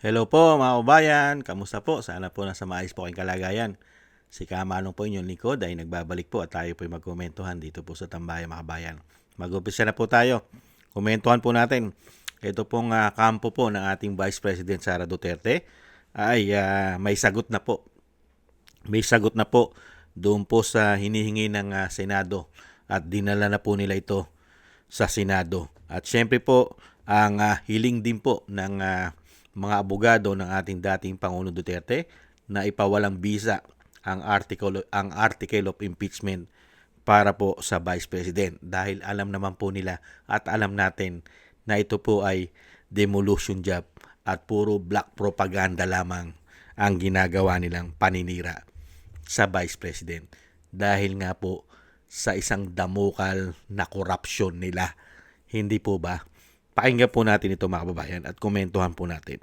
Hello po mga kabayan, kamusta po? Sana po nasa maayos po kayong kalagayan. Si Kamanong po inyong likod ay nagbabalik po at tayo po ay magkomentuhan dito po sa Tambayan mga kabayan. Mag-umpisa na po tayo. Komentuhan po natin. Ito pong kampo po ng ating Vice President Sara Duterte ay may sagot na po. May sagot na po doon po sa hinihingi ng Senado at dinala na po nila ito sa Senado. At syempre po, ang hiling din po ng mga abogado ng ating dating Pangulong Duterte na ipawalang bisa ang article of impeachment para po sa Vice President dahil alam naman po nila at alam natin na ito po ay demolition job at puro black propaganda lamang ang ginagawa nilang paninira sa Vice President dahil nga po sa isang damukal na korupsyon nila. Hindi po ba? Pakinggan po natin ito mga kababayan at komentuhan po natin.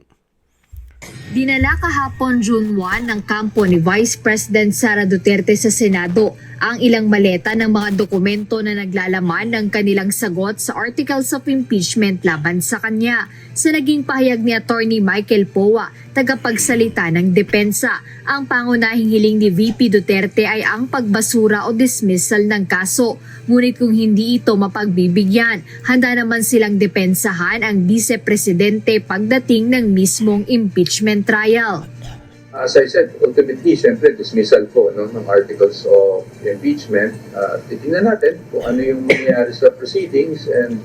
Dinala kahapon June 1 ng kampo ni Vice President Sara Duterte sa Senado ang ilang maleta ng mga dokumento na naglalaman ng kanilang sagot sa articles of impeachment laban sa kanya. Sa naging pahayag ni Attorney Michael Powa, tagapagsalita ng depensa, ang pangunahing hiling ni VP Duterte ay ang pagbasura o dismissal ng kaso. Ngunit kung hindi ito mapagbibigyan, handa naman silang depensahan ang Vice Presidente pagdating ng mismong impeachment trial. As I said, ultimately, siyempre, dismissal po ng articles of impeachment. Titingnan natin kung ano yung mangyayari sa proceedings and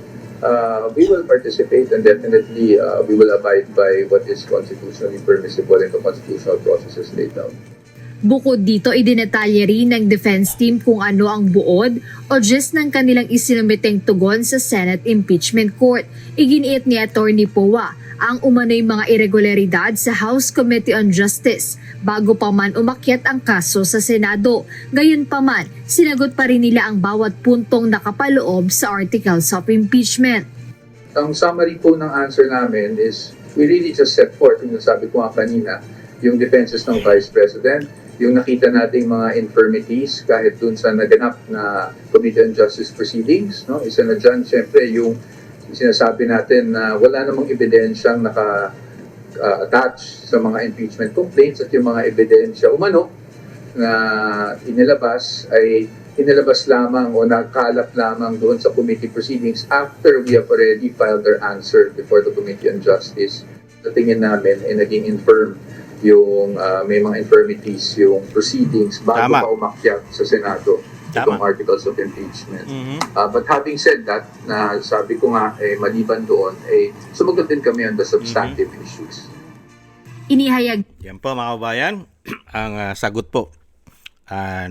we will participate and definitely we will abide by what is constitutionally permissible in the constitutional processes laid down. Bukod dito, idinetalye rin ng defense team kung ano ang buod o gist ng kanilang isinumiteng tugon sa Senate Impeachment Court. Iginiit ni Attorney Powa ang umano'y mga irregularidad sa House Committee on Justice bago pa man umakyat ang kaso sa Senado. Gayunpaman, sinagot pa rin nila ang bawat puntong nakapaloob sa articles of impeachment. Ang summary po ng answer namin is we really just set forth, yung sabi ko nga kanina, yung defenses ng Vice President, yung nakita nating mga infirmities kahit dun sa naganap na Committee on Justice proceedings. No? Isa na dyan, siyempre, yung sinasabi natin na wala namang ebidensyang naka-attach sa mga impeachment complaints at yung mga ebidensya umano na inilabas ay inilabas lamang o nagkalap lamang doon sa committee proceedings after we have already filed our answer before the Committee on Justice. Sa tingin namin ay naging infirm yung may mga infirmities yung proceedings bago Tama. pa umakyat sa Senado itong Tama. articles of impeachment. Mm-hmm. But having said that, na sabi ko nga, maliban doon, sumagot din kami on the substantive issues. Inihayag Yan po mga kababayan, ang sagot po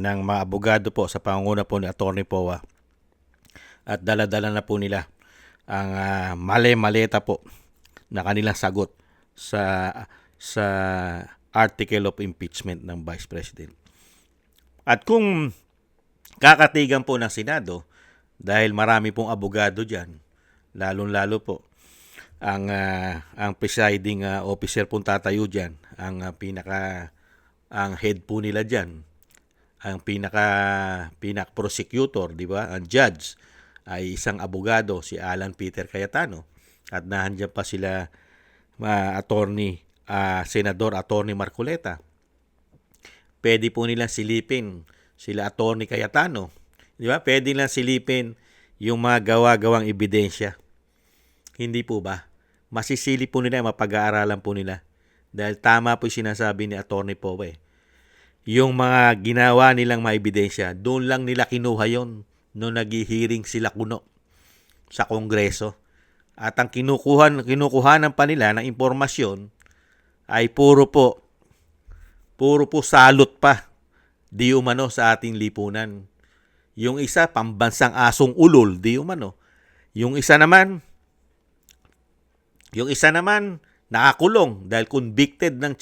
ng mga abogado po sa pangunguna po ni Attorney Powa. At dala-dala na po nila ang male-maleta po na kanilang sagot sa article of impeachment ng Vice President. At kung kakatigan po ng Senado, dahil marami pong abogado dyan, lalong-lalo po, ang presiding officer pong tatayo dyan, ang head po nila dyan, ang prosecutor, di ba? Ang judge ay isang abogado, si Alan Peter Cayetano. At nandiyan pa sila Senador Attorney Marcoleta. Pwede po nilang silipin sila Attorney Cayetano. Di ba? Pwede nilang silipin yung mga gawa-gawang ebidensya. Hindi po ba? Masisilip po nila, mapag-aaralan po nila. Dahil tama po yung sinasabi ni Attorney Powe. Yung mga ginawa nilang mga ebidensya, doon lang nila kinuha yon noong nag-hearing sila kuno sa Kongreso. At ang kinukuhanan pa nila ng impormasyon ay puro po salot pa di umano sa ating lipunan. Yung isa, pambansang asong ulol, di umano. Yung isa naman, nakakulong dahil convicted ng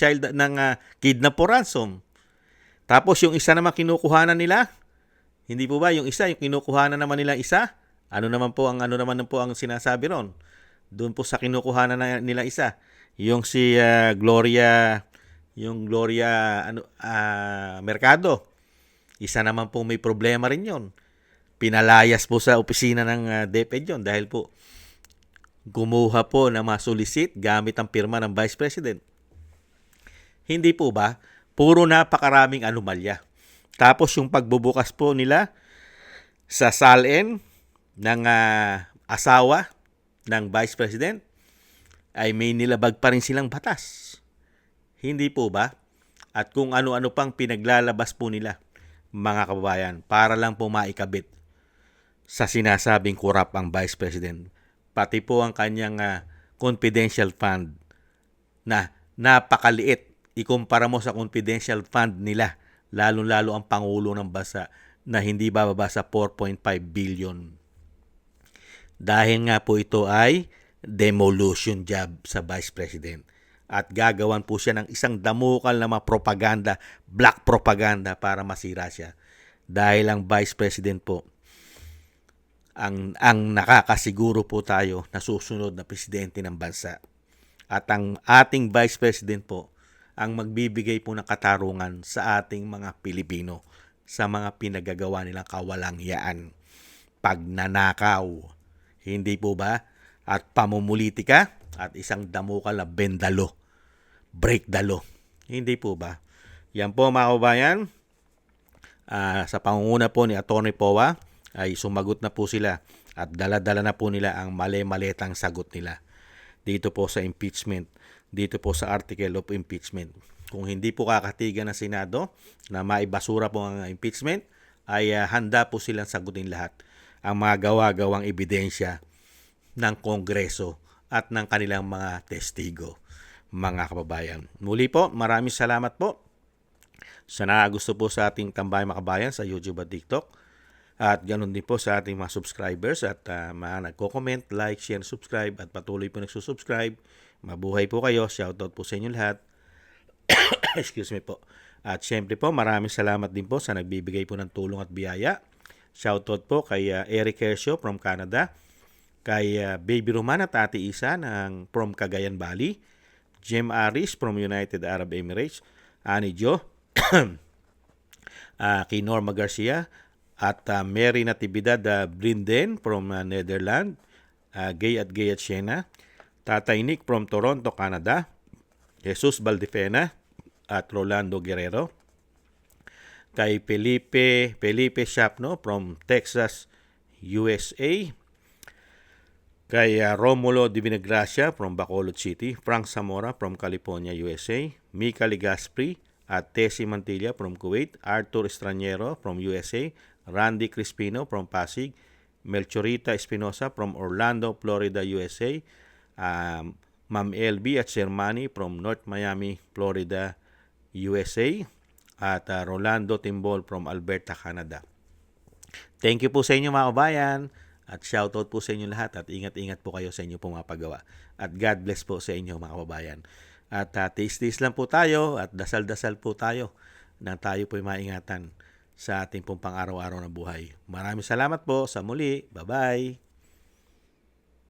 kidnap for ransom. Tapos yung isa naman kinukuhanan nila, hindi po ba yung isa, yung kinukuhanan naman nila isa, ano naman po ang sinasabi ron? Doon po sa kinukuhanan nila isa, yung si Gloria Mercado. Isa naman po may problema rin yon. Pinalayas po sa opisina ng DepEd yon dahil po Gumuha po ng mga solicit gamit ang pirma ng Vice President. Hindi po ba? Puro napakaraming anomalya. Tapos yung pagbubukas po nila sa salin ng asawa ng Vice President ay may nilabag pa rin silang batas. Hindi po ba? At kung ano-ano pang pinaglalabas po nila, mga kababayan, para lang po maikabit sa sinasabing kurap ang Vice President. Pati po ang kanyang confidential fund na napakaliit. Ikumpara mo sa confidential fund nila, lalo-lalo ang Pangulo ng bansa na hindi bababa sa 4.5 billion. Dahil nga po ito ay demolition job sa Vice President. At gagawan po siya ng isang damukal na mga propaganda, black propaganda para masira siya. Dahil ang Vice President po, ang nakakasiguro po tayo na susunod na presidente ng bansa. At ang ating Vice President po, ang magbibigay po ng katarungan sa ating mga Pilipino sa mga pinagagawa nilang kawalangyaan. Pagnanakaw, hindi po ba? At pamumulitika at isang damukal na bendalo. Break the law. Hindi po ba? Yan po mga kababayan. Sa pangunguna po ni Atty. Powa ay sumagot na po sila at dala-dala na po nila ang mali-maletang sagot nila dito po sa impeachment, dito po sa article of impeachment. Kung hindi po kakatigan ng Senado na maibasura po ang impeachment, ay handa po silang sagutin lahat ang mga gawa-gawang ebidensya ng Kongreso at ng kanilang mga testigo, mga kababayan. Muli po, maraming salamat po sa gusto po sa ating Tambay Makabayan sa YouTube at TikTok. At ganoon din po sa ating mga subscribers at mga nagko-comment, like, share, subscribe at patuloy po nagsusubscribe. Mabuhay po kayo. Shoutout po sa inyo lahat. Excuse me po. At syempre po, maraming salamat din po sa nagbibigay po ng tulong at biyaya. Shoutout po kay Eric Hersho from Canada, kay Baby Roman at Ate Isa from Cagayan Valley, Jem Aris from United Arab Emirates, Ani Jo, kay Norma Garcia, at Mary Natividad Brinden from Netherlands, Gay at Siena, Tatay Nick from Toronto, Canada, Jesus Valdefena at Rolando Guerrero, kay Felipe Shapno from Texas, USA, kay Romulo Divinagracia from Bacolod City, Frank Zamora from California, USA, Mika Ligaspri at Tessie Mantilla from Kuwait, Arthur Estraniero from USA, Randy Crispino from Pasig, Melchorita Espinosa from Orlando, Florida, USA, Ma'am LB at Shermani from North Miami, Florida, USA, at Rolando Timbol from Alberta, Canada. Thank you po sa inyo mga kabayan at shoutout po sa inyo lahat at ingat-ingat po kayo sa inyo pong mga paggawa. At God bless po sa inyo mga kababayan. At taste lang po tayo at dasal-dasal po tayo na tayo po'y maingatan sa ating pong pang-araw-araw na buhay. Maraming salamat po sa muli. Bye-bye!